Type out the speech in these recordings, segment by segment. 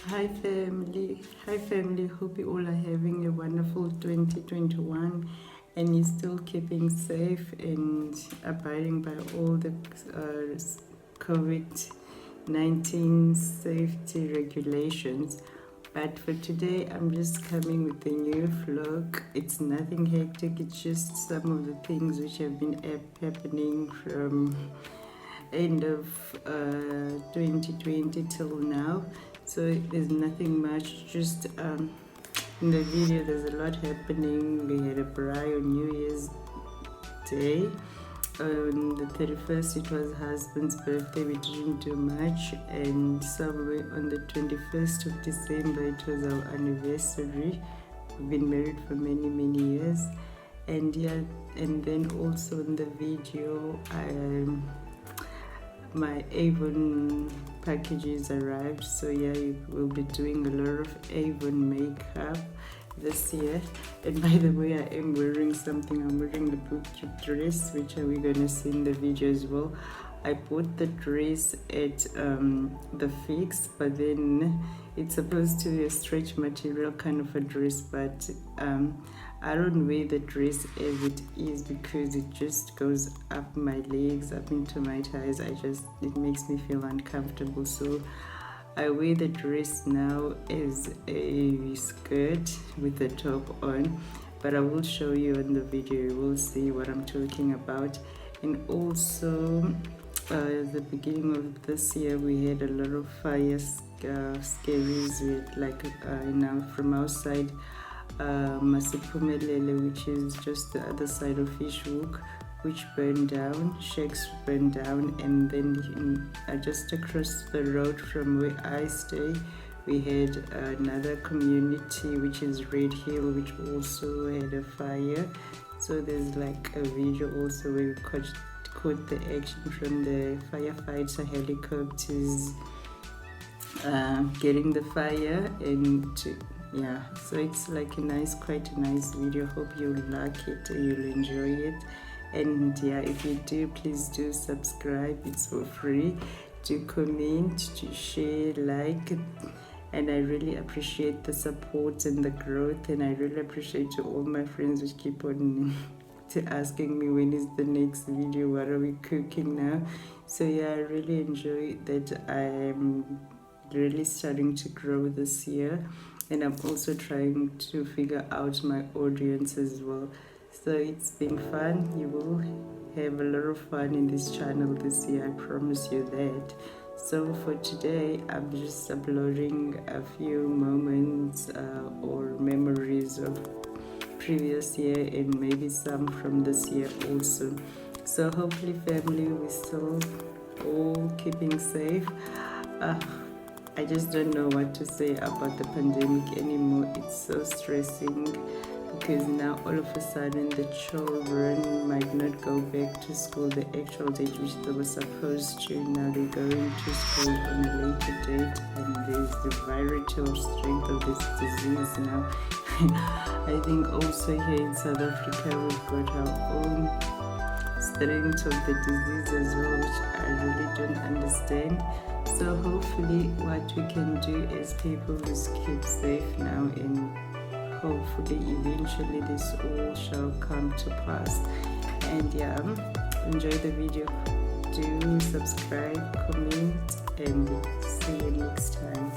Hi family, hope you all are having a wonderful 2021 and you're still keeping safe and abiding by all the COVID-19 safety regulations. But for today, I'm just coming with a new vlog. It's nothing hectic, it's just some of the things which have been happening from end of 2020 till now. So there's nothing much, just in the video there's a lot happening. We had a braai on New Year's Day. On the 31st it was husband's birthday, we didn't do much, and somewhere on the 21st of December it was our anniversary. We've been married for many years, and and then also in the video my Avon packages arrived, so we'll be doing a lot of Avon makeup this year. And by the way, I am wearing something. I'm wearing the bootcut dress, which we're gonna see in the video as well. I bought the dress at TheFix, but then it's supposed to be a stretch material kind of a dress, but I don't wear the dress as it is because it just goes up my legs, up into my thighs. It makes me feel uncomfortable, so I wear the dress now as a skirt with the top on, but I will show you in the video. You will see what I'm talking about. And also at the beginning of this year we had a lot of fire scaries with from our side, Masipumelele, which is just the other side of Fishhook, which burned down, shacks burned down, and then just across the road from where I stay, we had another community, which is Red Hill, which also had a fire. So there's like a video also where we caught the action from the firefighter helicopters getting the fire, and so it's like quite a nice video. Hope you'll like it, you'll enjoy it. And if you do, please do subscribe, it's for free. Do comment, to share, like, and I really appreciate the support and the growth, and I really appreciate to all my friends which keep on asking me when is the next video, what are we cooking now. So I really enjoy that. I'm really starting to grow this year, and I'm also trying to figure out my audience as well. So it's been fun. You will have a lot of fun in this channel this year, I promise you that. So for today, I'm just uploading a few moments or memories of previous year and maybe some from this year also. So hopefully family, we're still all keeping safe. I just don't know what to say about the pandemic anymore. It's so stressing because now all of a sudden the children might not go back to school the actual date which they were supposed to. Now they're going to school on a later date, and there's the variety of strength of this disease now. I think also here in South Africa we've got our own strength of the disease as well, which I really don't understand. So hopefully what we can do as people is keep safe now, and hopefully eventually this all shall come to pass. And enjoy the video. Do subscribe, comment, and see you next time.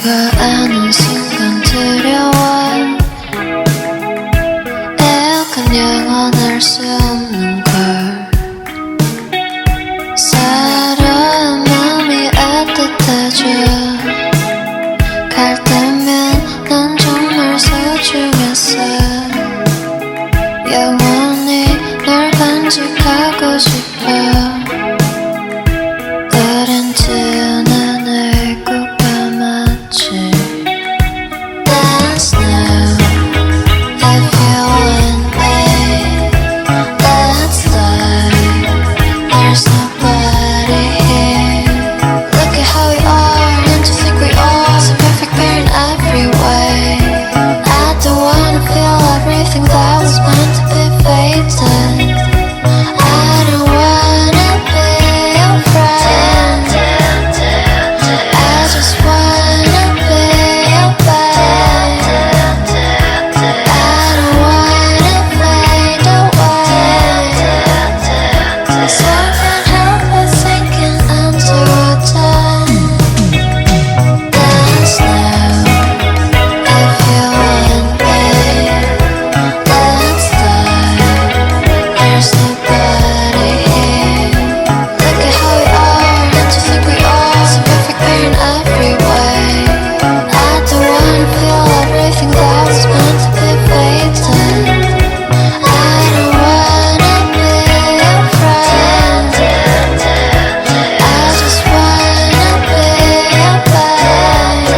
내가 아는 순간 두려워 약간 영원할 수 없는 걸 사람 마음이 따뜻해져 갈 때면 난 정말 소중했어 영원히 널 간직하고 싶어 오랜 틈 안에 꼭 감았지 Dance now if you want me Let's fly There's nobody here Look at how we are Don't you think we are So perfect pair in every way I don't wanna feel everything that was meant to be fated I don't wanna be your friend I just wanna be your babe I don't wanna fade away So I can't help but thinking underwater Dance now if you want me Let's fly There's nobody here Look at how we are Don't you think we are So perfect pair in every way I don't wanna feel everything that was meant to be fated I don't wanna be your friend I just wanna be your babe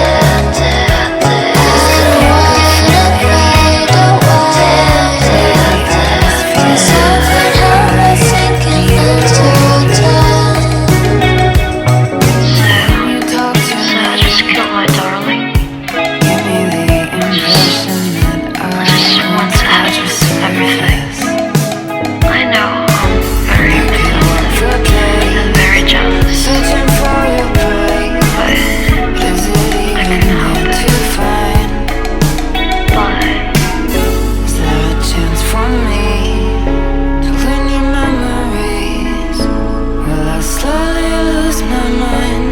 I don't wanna fade away So I can't help but thinking underwater You talk too much Just kill my darling Give me the impression that I just want to have everything I know I'm very manipulative and very jealous Searching for your prey But I couldn't help it But is there a chance for me to clean your memories? Will I slowly lose my mind?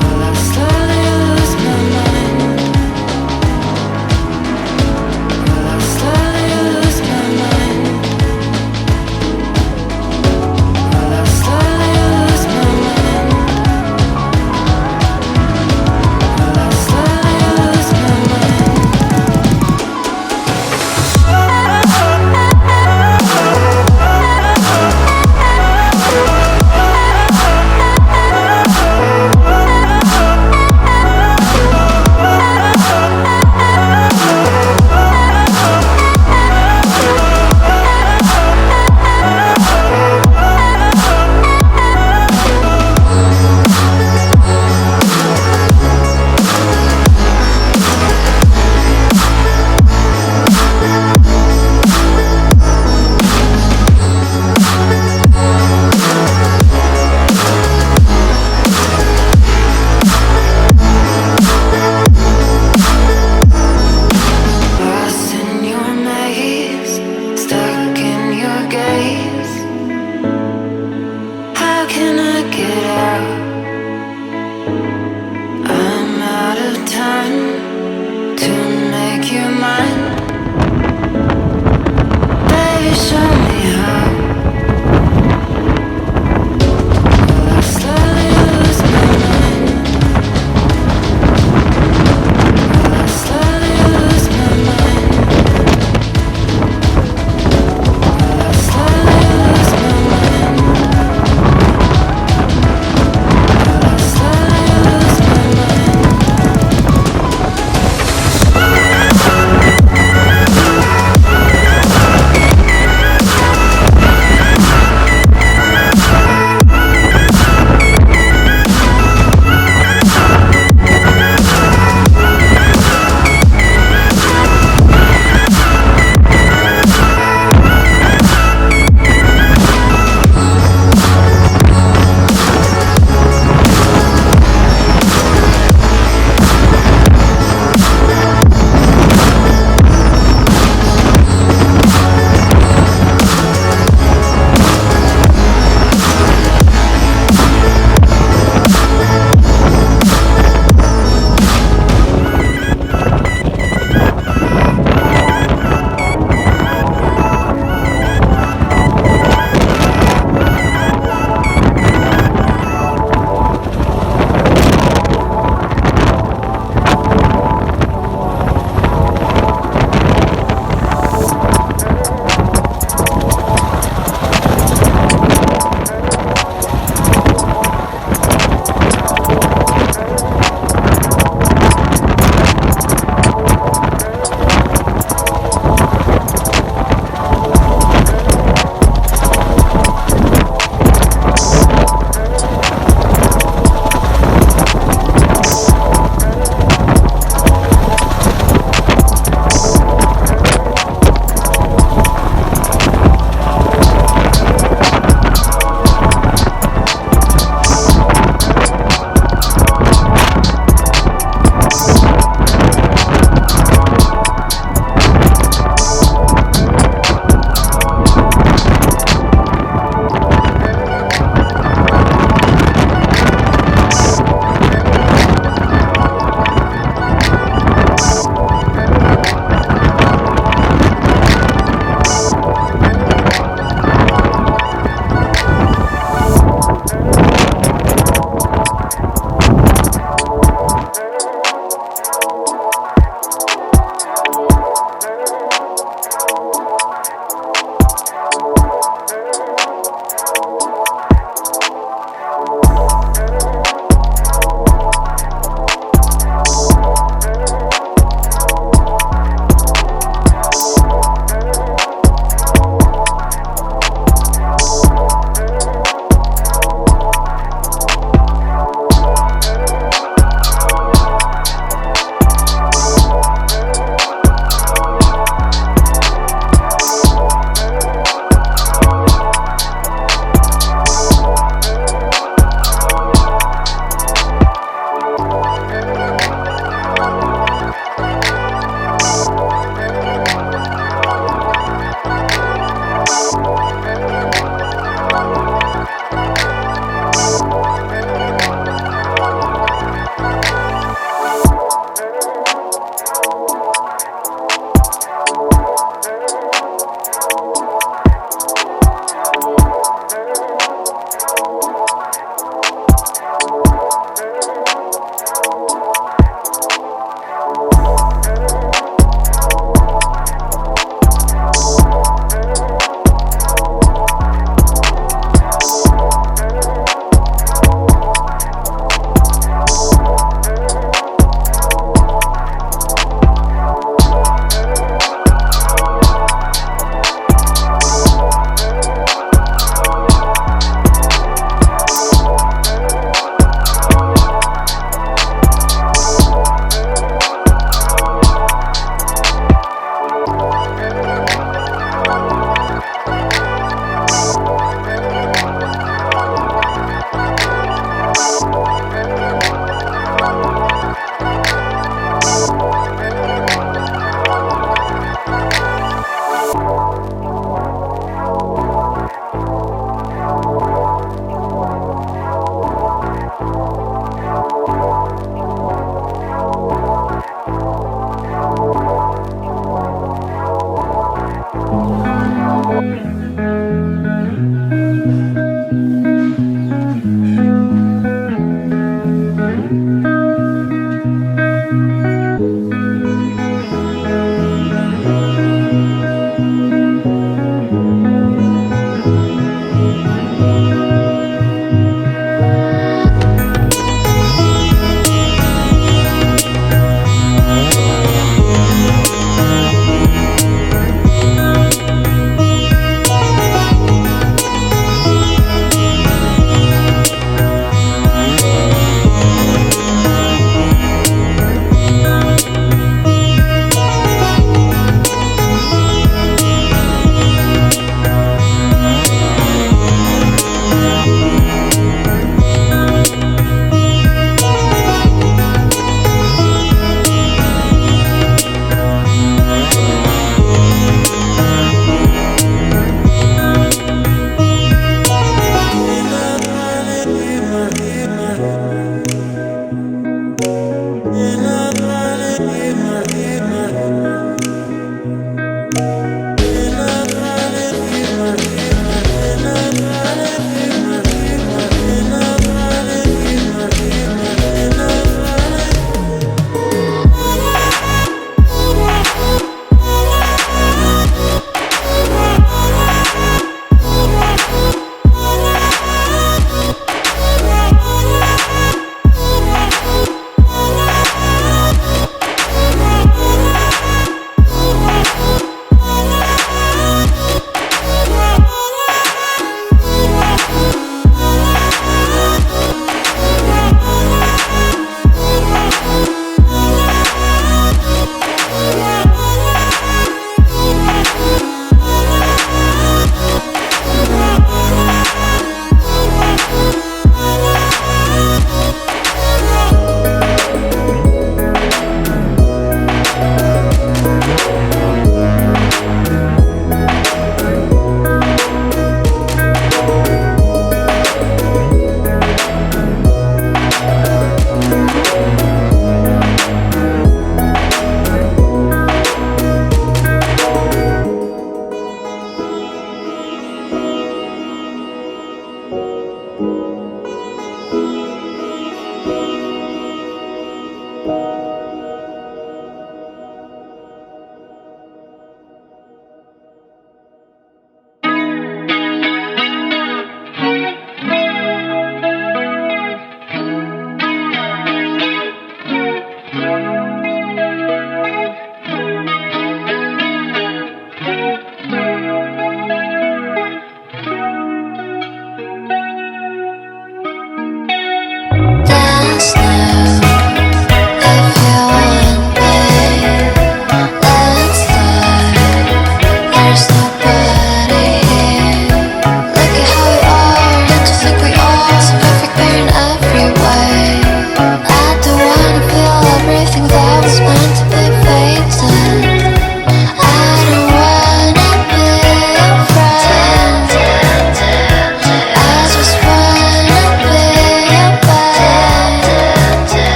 Will I slowly lose my mind? Will I slowly lose my mind? Will I slowly lose my mind? Will I slowly lose my mind? Lost in your maze, stuck in your gaze. How can I get out? I'm out of time to make you mine. Baby, show me how. Will I slowly lose my mind? Will I slowly lose my mind? Will I slowly lose my mind?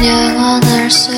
영원할 수